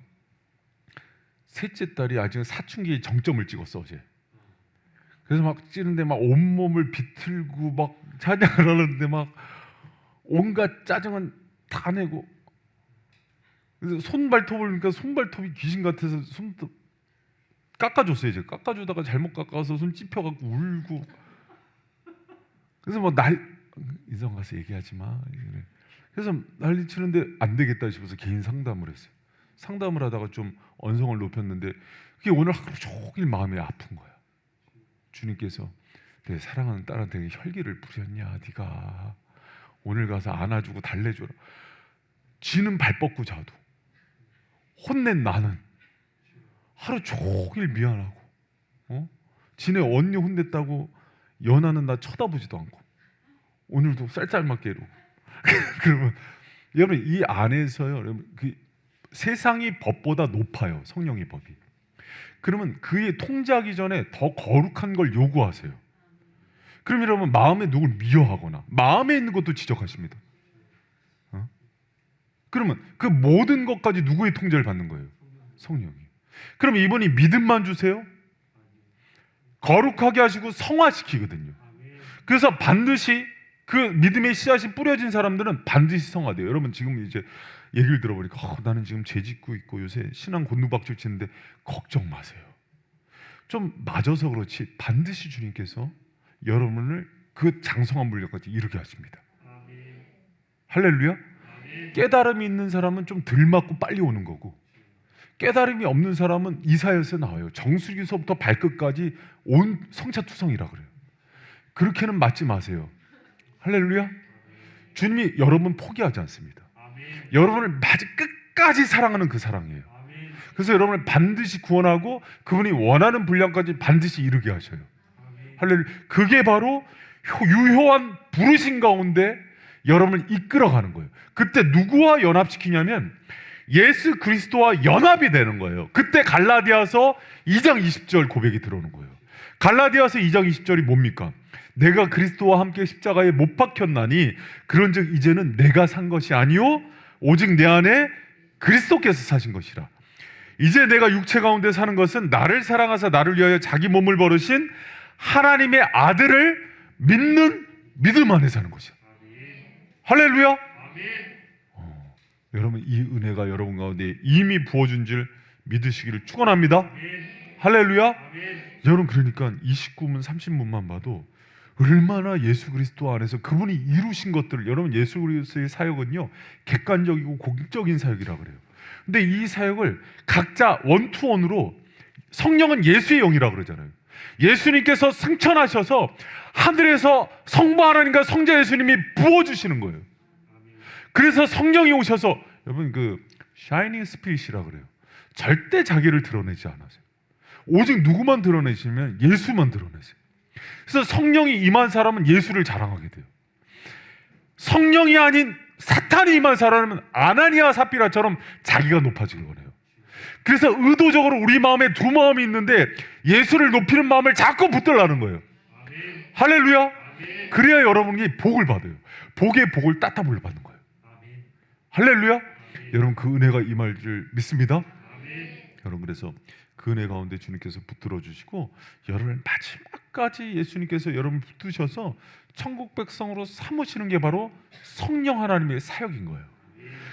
셋째 딸이 아직 사춘기 정점을 찍었어 어제. 그래서 막 찌는데 막 온몸을 비틀고 막 찬양을 하는데 막 온갖 짜증은 다 내고, 그래서 손발톱을, 그러니까 손발톱이 귀신 같아서 손톱 깎아줬어요. 이제 깎아주다가 잘못 깎아서 손 찝혀갖고 울고. 그래서 뭐 인성 가서 얘기하지 마. 그래서 난리 치는데 안 되겠다 싶어서 개인 상담을 했어요. 상담을 하다가 좀 언성을 높였는데 그게 오늘 하루 종일 마음이 아픈 거야. 주님께서 내 사랑하는 딸한테 혈기를 부렸냐, 네가 오늘 가서 안아주고 달래줘라. 지는 발 뻗고 자도, 혼낸 나는 하루 종일 미안하고, 지네 언니 혼냈다고 연하는 나 쳐다보지도 않고 오늘도 쌀쌀맞게 이러고. 그러면 여러분, 이 안에서요, 여러분, 세상이 법보다 높아요, 성령의 법이. 그러면 그의 통제하기 전에 더 거룩한 걸 요구하세요. 그럼 여러분, 마음에 누굴 미워하거나 마음에 있는 것도 지적하십니다. 그러면 그 모든 것까지 누구의 통제를 받는 거예요? 성령이. 그럼 이분이 믿음만 주세요? 거룩하게 하시고 성화시키거든요. 그래서 반드시 그 믿음의 씨앗이 뿌려진 사람들은 반드시 성화돼요. 여러분, 지금 이제 얘기를 들어보니까 나는 지금 죄 짓고 있고 요새 신앙 곤두박질 치는데 걱정 마세요. 좀 맞아서 그렇지 반드시 주님께서 여러분을 그 장성한 물력까지 이루게 하십니다. 할렐루야. 깨달음이 있는 사람은 좀 덜 맞고 빨리 오는 거고, 깨달음이 없는 사람은 이사야서에 나와요. 정수기서부터 발끝까지 온 성차투성이라 그래요. 그렇게는 맞지 마세요. 할렐루야. 주님이 여러분 포기하지 않습니다. 여러분을 끝까지 사랑하는 그 사랑이에요. 그래서 여러분을 반드시 구원하고 그분이 원하는 분량까지 반드시 이루게 하셔요. 할렐루야. 그게 바로 유효한 부르심 가운데 여러분을 이끌어가는 거예요. 그때 누구와 연합시키냐면 예수 그리스도와 연합이 되는 거예요. 그때 갈라디아서 2장 20절 고백이 들어오는 거예요. 갈라디아서 2장 20절이 뭡니까? 내가 그리스도와 함께 십자가에 못 박혔나니 그런즉 이제는 내가 산 것이 아니요 오직 내 안에 그리스도께서 사신 것이라. 이제 내가 육체 가운데 사는 것은 나를 사랑하사 나를 위하여 자기 몸을 버리신 하나님의 아들을 믿는 믿음 안에 사는 것이야. 할렐루야. 여러분, 이 은혜가 여러분 가운데 이미 부어준 줄 믿으시기를 축원합니다. 할렐루야. 여러분, 그러니까 29문 30문만 봐도 얼마나 예수 그리스도 안에서 그분이 이루신 것들을, 여러분 예수 그리스도의 사역은요 객관적이고 공적인 사역이라고 그래요. 근데 이 사역을 각자 원투원으로, 성령은 예수의 영이라고 그러잖아요. 예수님께서 승천하셔서 하늘에서 성부 하나님과 성자 예수님이 부어주시는 거예요. 그래서 성령이 오셔서, 여러분 그 샤이닝 스피릿이라고 그래요. 절대 자기를 드러내지 않으세요. 오직 누구만 드러내시면 예수만 드러내세요. 그래서 성령이 임한 사람은 예수를 자랑하게 돼요. 성령이 아닌 사탄이 임한 사람은 아나니아 삽비라처럼 자기가 높아지는 거예요. 그래서 의도적으로 우리 마음에 두 마음이 있는데 예수를 높이는 마음을 자꾸 붙들라는 거예요. 아멘. 할렐루야. 아멘. 그래야 여러분이 복을 받아요. 복의 복을 따따블로 받는 거예요. 아멘. 할렐루야. 아멘. 여러분 그 은혜가 임할 줄 믿습니다. 아멘. 여러분 그래서 그 은혜 가운데 주님께서 붙들어 주시고 여러분 마지막까지 예수님께서 여러분 붙드셔서 천국 백성으로 삼으시는 게 바로 성령 하나님의 사역인 거예요.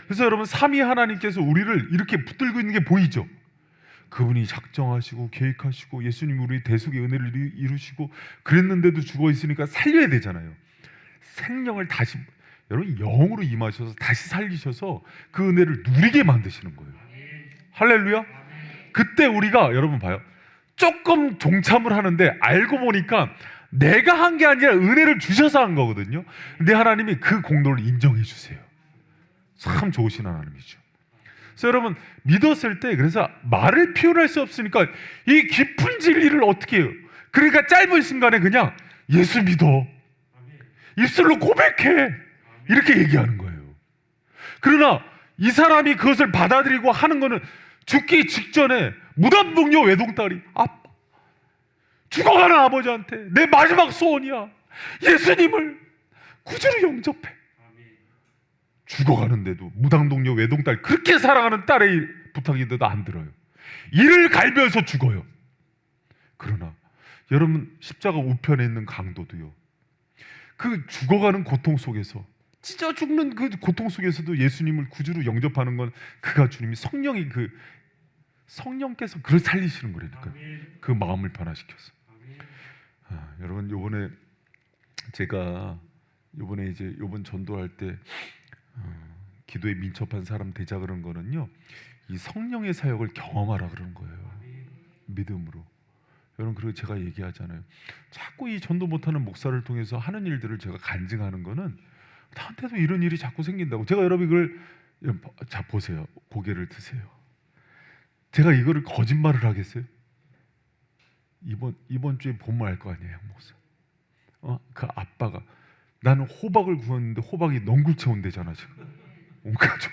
그래서 여러분 삼위 하나님께서 우리를 이렇게 붙들고 있는 게 보이죠? 그분이 작정하시고 계획하시고 예수님이 우리 대속의 은혜를 이루시고 그랬는데도 죽어 있으니까 살려야 되잖아요. 생명을 다시 여러분 영으로 임하셔서 다시 살리셔서 그 은혜를 누리게 만드시는 거예요. 할렐루야. 그때 우리가 여러분 봐요. 조금 동참을 하는데 알고 보니까 내가 한 게 아니라 은혜를 주셔서 한 거거든요. 근데 하나님이 그 공로를 인정해 주세요. 참 좋으신 하나님이죠. 그래서 여러분 믿었을 때, 그래서 말을 표현할 수 없으니까 이 깊은 진리를 어떻게 해요? 그러니까 짧은 순간에 그냥 예수 믿어, 입술로 고백해, 이렇게 얘기하는 거예요. 그러나 이 사람이 그것을 받아들이고 하는 거는 죽기 직전에 무담동료 외동딸이 아빠, 죽어가는 아버지한테 내 마지막 소원이야, 예수님을 구주로 영접해. 죽어가는데도 무당동료 외동딸, 그렇게 사랑하는 딸의 부탁인데도 안 들어요. 이를 갈면서 죽어요. 그러나 여러분 십자가 우편에 있는 강도도요, 그 죽어가는 고통 속에서, 찢어 죽는 그 고통 속에서도 예수님을 구주로 영접하는 건 그가 주님이 성령이 성령께서 그를 살리시는 거라니까. 그 마음을 변화시켰어. 여러분 요번에 제가 요번 전도할 때 기도에 민첩한 사람 되자 그런 거는요, 이 성령의 사역을 경험하라 그러는 거예요. 믿음으로. 여러분 그리고 제가 얘기하잖아요. 자꾸 이 전도 못하는 목사를 통해서 하는 일들을 제가 간증하는 거는 나한테도 이런 일이 자꾸 생긴다고. 제가 여러분 이걸 자 보세요. 고개를 드세요. 제가 이거를 거짓말을 하겠어요? 이번 주에 보면 알 거 아니에요, 목사. 그 아빠가 나는 호박을 구웠는데 호박이 넝굴 채운대잖아 지금. 온 가족.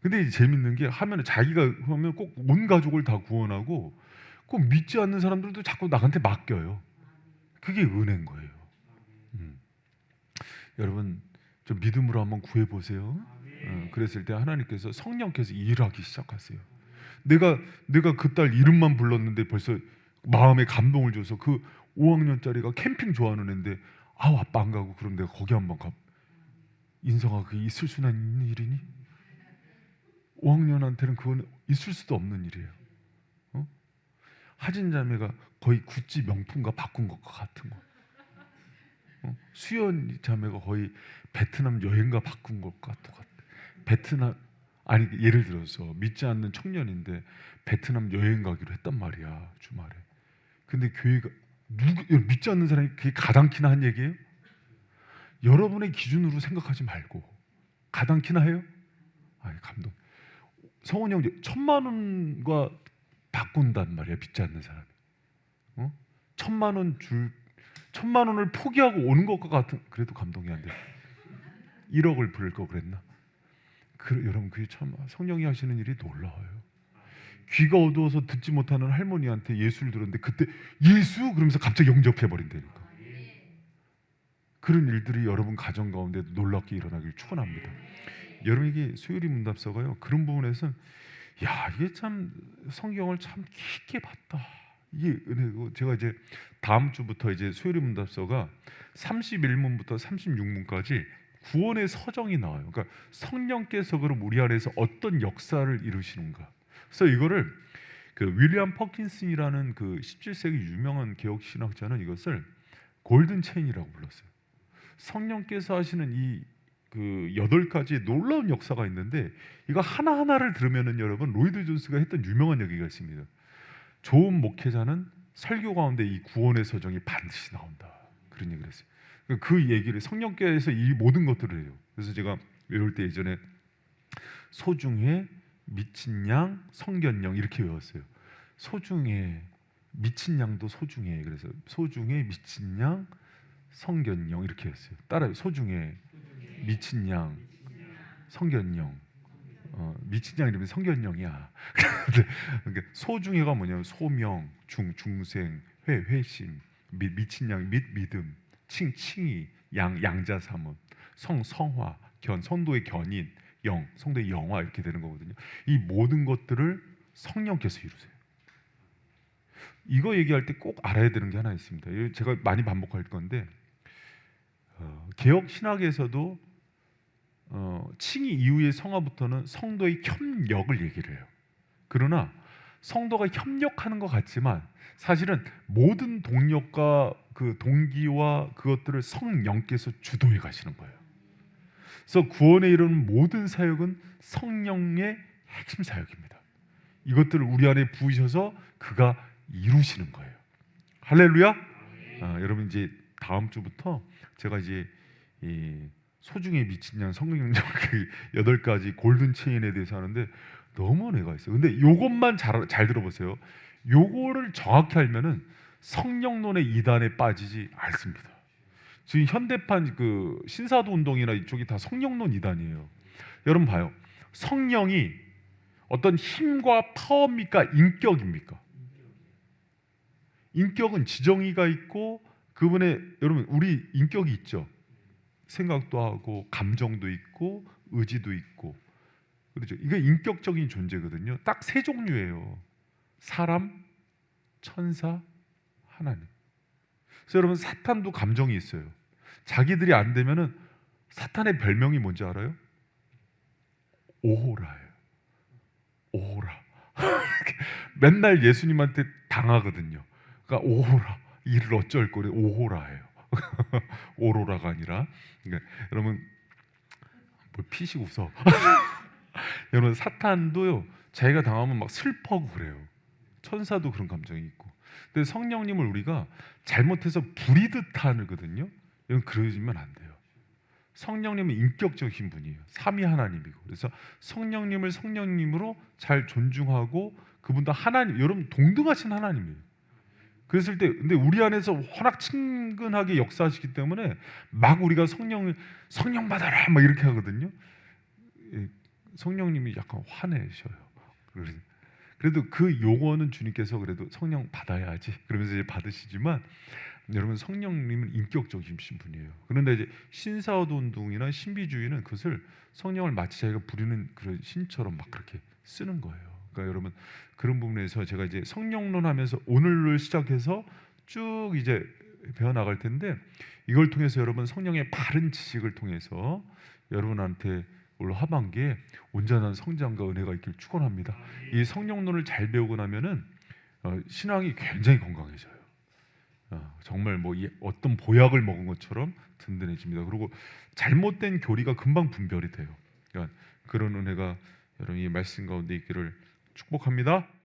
근데 이제 재밌는 게 하면 자기가 하면 꼭 온 가족을 다 구원하고 꼭 믿지 않는 사람들도 자꾸 나한테 맡겨요. 그게 은혜인 거예요. 여러분 좀 믿음으로 한번 구해 보세요. 그랬을 때 하나님께서 성령께서 일하기 시작하세요. 내가 그 딸 이름만 불렀는데 벌써 마음에 감동을 줘서 그 5학년짜리가 캠핑 좋아하는 애인데 아빠 안 가고, 그런데 거기 한번 가. 인성아, 그게 있을 수나 있는 일이니? 5학년한테는 그건 있을 수도 없는 일이에요. 하진 자매가 거의 구찌 명품과 바꾼 것과 같은 거. 수연 자매가 거의 베트남 여행가 바꾼 것과 똑같아. 베트남, 아니 예를 들어서 믿지 않는 청년인데 베트남 여행 가기로 했단 말이야, 주말에. 근데 교회가 믿지 않는 사람이 그게 가당키나 한 얘기예요? 여러분의 기준으로 생각하지 말고 가당키나 해요? 아니 감동. 성훈이 형 1,000만 원과 바꾼단 말이야, 믿지 않는 사람이. 1,000만 원을 포기하고 오는 것과 같은, 그래도 감동이 안 돼. 1억을 부를 거 그랬나? 여러분 그게 참 성령이 하시는 일이 놀라워요. 귀가 어두워서 듣지 못하는 할머니한테 예수를 들었는데 그때 예수 그러면서 갑자기 영접해 버린다니까. 그런 일들이 여러분 가정 가운데도 놀랍게 일어나길 축원합니다. 여러분에게 수요일이 문답서가요, 그런 부분에서 이게 참 성경을 참 깊게 봤다, 이게 은혜고. 제가 이제 다음 주부터 이제 수요일이 문답서가 31문부터 36문까지 구원의 서정이 나와요. 그러니까 성령께서 그럼 우리 안에서 어떤 역사를 이루시는가. 그래서 이거를 그 윌리엄 퍼킨슨이라는 그 17세기 유명한 개혁 신학자는 이것을 골든 체인이라고 불렀어요. 성령께서 하시는 이 그 8가지의 놀라운 역사가 있는데 이거 하나하나를 들으면은 여러분 로이드 존스가 했던 유명한 얘기가 있습니다. 좋은 목회자는 설교 가운데 이 구원의 서정이 반드시 나온다. 그런 얘기를 했어요. 그 얘기를 성령께서 이 모든 것들을 해요. 그래서 제가 외울 때 예전에 소중해, 미친 양, 성견영 이렇게 외웠어요. 소중해, 미친 양도 소중해. 그래서 소중해, 미친 양, 성견영 이렇게 했어요. 따라요. 소중해, 미친 양, 성견영. 미친 양 이러면 성견영이야. 그러니까 소중해가 뭐냐면 소명, 중생, 회심, 미친 양, 믿음, 칭의, 양자사문, 성화, 성도의 견인, 성도의 영화 이렇게 되는 거거든요. 이 모든 것들을 성령께서 이루세요. 이거 얘기할 때 꼭 알아야 되는 게 하나 있습니다. 제가 많이 반복할 건데 개혁 신학에서도 칭의 이후의 성화부터는 성도의 협력을 얘기를 해요. 그러나 성도가 협력하는 것 같지만 사실은 모든 동력과 그 동기와 그것들을 성령께서 주도해 가시는 거예요. 그래서 구원에 이르는 모든 사역은 성령의 핵심 사역입니다. 이것들을 우리 안에 부으셔서 그가 이루시는 거예요. 할렐루야. 여러분 이제 다음 주부터 제가 이제 이 소중에 미친 양 성경적 그 8가지 골든 체인에 대해서 하는데 너무 은혜가 있어요. 근데 이것만 잘 들어보세요. 요거를 정확히 알면은 성령론의 이단에 빠지지 않습니다. 지금 현대판 그 신사도 운동이나 이쪽이 다 성령론 이단이에요. 여러분 봐요. 성령이 어떤 힘과 파워입니까? 인격입니까? 인격은 지정의가 있고 그분의 여러분 우리 인격이 있죠. 생각도 하고 감정도 있고 의지도 있고 그렇죠. 이게 인격적인 존재거든요. 딱 3종류예요. 사람, 천사, 하나님. 그래서 여러분 사탄도 감정이 있어요. 자기들이 안 되면은 사탄의 별명이 뭔지 알아요? 오호라예요. 오호라. 맨날 예수님한테 당하거든요. 그러니까 오호라. 이를 어쩔 거래. 오호라예요. 오로라가 아니라. 그러니까 여러분 뭘 피식 웃어. 여러분 사탄도요. 자기가 당하면 막 슬퍼하고 그래요. 천사도 그런 감정이 있고. 근데 성령님을 우리가 잘못해서 부리듯 하거든요. 이건 그러시면 안 돼요. 성령님은 인격적인 분이에요. 삼위 하나님이고. 그래서 성령님을 성령님으로 잘 존중하고 그분도 하나님, 여러분 동등하신 하나님이에요. 그랬을 때 근데 우리 안에서 워낙 친근하게 역사하시기 때문에 막 우리가 성령 받아라 막 이렇게 하거든요. 성령님이 약간 화내셔요. 그래도 그 용어는 주님께서 그래도 성령 받아야지 그러면서 이제 받으시지만 여러분 성령님은 인격적이신 분이에요. 그런데 이제 신사도 운동이나 신비주의는 그것을 성령을 마치 자기가 부리는 그런 신처럼 막 그렇게 쓰는 거예요. 그러니까 여러분 그런 부분에서 제가 이제 성령론 하면서 오늘을 시작해서 쭉 이제 배워 나갈 텐데 이걸 통해서 여러분 성령의 바른 지식을 통해서 여러분한테 올 하반기에 온전한 성장과 은혜가 있길 축원합니다. 이 성령론을 잘 배우고 나면은 신앙이 굉장히 건강해져요. 정말 뭐 어떤 보약을 먹은 것처럼 든든해집니다. 그리고 잘못된 교리가 금방 분별이 돼요. 그러니까 그런 은혜가 여러분 이 말씀 가운데 있기를 축복합니다.